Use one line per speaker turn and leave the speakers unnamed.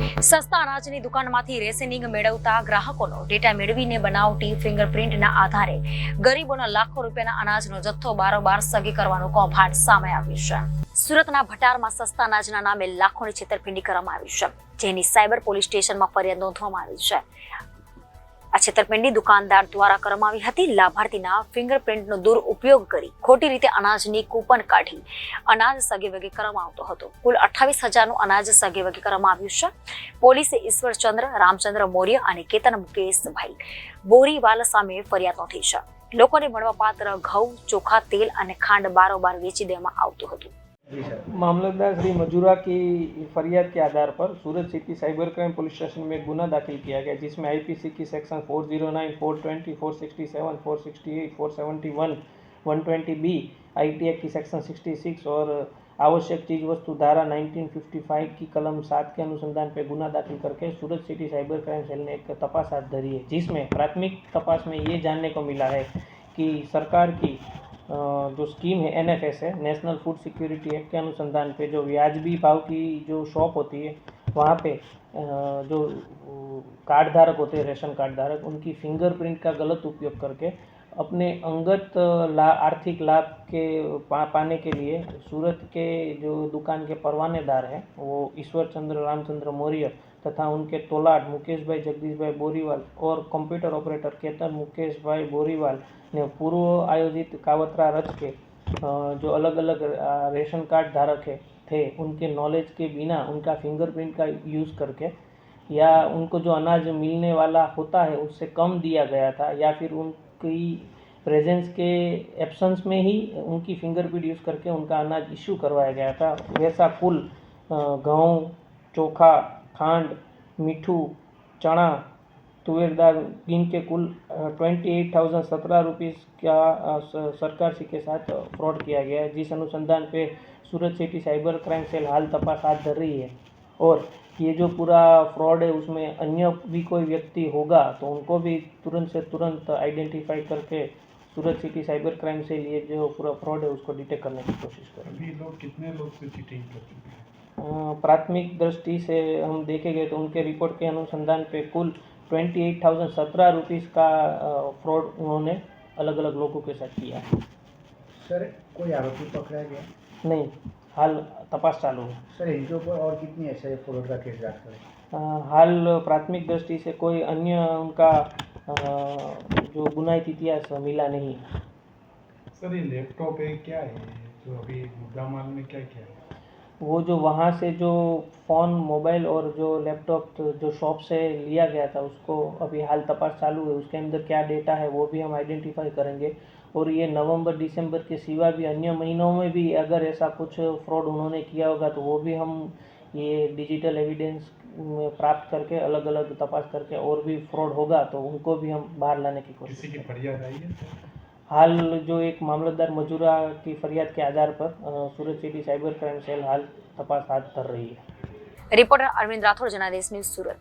સસ્તા અનાજની દુકાનમાંથી રેશનિંગ મેળવતા ગ્રાહકોનો ડેટા મેળવીને બનાવટી ફિંગરપ્રિન્ટના આધારે ગરીબોના લાખો રૂપિયાના અનાજનો જથ્થો બારોબાર સગી કરવાનું કૌભાંડ સામે આવ્યું છે. સુરતના ભટારમાં સસ્તા અનાજના નામે લાખોની છેતરપિંડી કરવામાં આવી છે, જેની સાયબર પોલીસ સ્ટેશનમાં ફરિયાદ નોંધવામાં આવી છે. આ છેતરપિંડી દુકાનદાર દ્વારા કરવામાં આવી હતી. લાભાર્થીના ફિંગરપ્રિન્ટનો દુરુપયોગ કરી ખોટી રીતે અનાજની કૂપન કાઢી અનાજ સગેવગે કરવામાં આવતો હતો. કુલ 28,000નું અનાજ સગેવગે કરવામાં આવ્યું છે. પોલીસે ઈશ્વરચંદ્ર રામચંદ્ર મૌર્ય અને કેતન મુકેશભાઈ બોરીવાલ સામે ફરિયાદ નોંધી છે. લોકોને મળવાપાત્ર ઘઉં, ચોખા, તેલ અને ખાંડ બારોબાર વેચી દેવામાં આવતું હતું.
मामलतदार श्री मजूरा की फरियाद के आधार पर Surat city cyber crime police station में एक गुना दाखिल किया गया, जिसमें आईपीसी की सेक्शन 409, 420, 467, 468, 471, 120B, आईटी एक्ट की सेक्शन 66 और आवश्यक चीज वस्तु धारा 1955 की कलम 7 के अनुसंधान पे गुना दाखिल करके सूरत सिटी साइबर क्राइम सेल ने एक तपास हाथ धरी है, जिसमें प्राथमिक तपास में ये जानने को मिला है कि सरकार की जो स्कीम है NFS है, नेशनल फूड सिक्योरिटी एक्ट के अनुसंधान पे जो व्याजबी भाव की जो शॉप होती है वहाँ पे जो कार्ड धारक होते हैं, रेशन कार्ड धारक, उनकी फिंगरप्रिंट का गलत उपयोग करके अपने अंगत आर्थिक लाभ के पाने के लिए सूरत के जो दुकान के परवानेदार हैं वो ईश्वरचंद्र रामचंद्र मौर्य तथा उनके तोलाट मुकेश भाई जगदीश भाई बोरीवाल और कंप्यूटर ऑपरेटर केतन मुकेश भाई बोरीवाल ने पूर्व आयोजित कावतरा रच के जो अलग अलग रेशन कार्ड धारक थे उनके नॉलेज के बिना उनका फिंगरप्रिंट का यूज़ करके या उनको जो अनाज मिलने वाला होता है उससे कम दिया गया था या फिर उनकी प्रेजेंस के एब्सेंस में ही उनकी फिंगरप्रिंट यूज़ करके उनका अनाज इश्यू करवाया गया था। वैसा कुल गेहूँ, चोखा, खांड, मीठू, चना, तुवेर दाल इनके कुल 28,017 रुपीज़ का सरकार सी के साथ फ्रॉड किया गया है, जिस अनुसंधान पे सूरत सिटी साइबर क्राइम सेल हाल तपास हाथ धर रही है। और ये जो पूरा फ्रॉड है उसमें अन्य भी कोई व्यक्ति होगा तो उनको भी तुरंत से तुरंत आइडेंटिफाई करके सूरत सिटी साइबर क्राइम सेल ये जो पूरा फ्रॉड है उसको डिटेक्ट करने की कोशिश करेंगे।
अभी लोग कितने लोग से चीटिंग कर चुके हैं?
प्राथमिक दृष्टि से हम देखे गए तो उनके रिपोर्ट के अनुसंधान पे कुल 28,017 रुपीज़ का फ्रॉड उन्होंने अलग अलग लोगों के साथ किया है।
सर कोई आरोपी पकड़ा गया?
नहीं, हाल तपास चालू है।
सर इनके ऊपर और कितनी ऐसे फ्रॉड का केस दर्ज करें?
हाल प्राथमिक दृष्टि से कोई अन्य उनका जो गुनाहित इतिहास मिला नहीं।
सर ये लैपटॉप है क्या है जो अभी मुद्दा माल में क्या क्या है?
वो जो वहाँ से जो फ़ोन, मोबाइल और जो लैपटॉप जो शॉप से लिया गया था उसको अभी हाल तपास चालू है, उसके अंदर क्या डेटा है वो भी हम आइडेंटिफाई करेंगे। और ये नवंबर दिसंबर के सिवा भी अन्य महीनों में भी अगर ऐसा कुछ फ्रॉड उन्होंने किया होगा तो वो भी हम ये डिजिटल एविडेंस प्राप्त करके अलग अलग तपास करके और भी फ्रॉड होगा तो उनको भी हम बाहर लाने की कोशिश
किसी की फरियाद आई है?
हाल जो एक मामलतदार मजूरा की फरियाद के आधार पर Surat city cyber crime cell हाल तपास हाथ धर रही है।
रिपोर्टर अरविंद राठौड़, जनादेश न्यूज़, सूरत।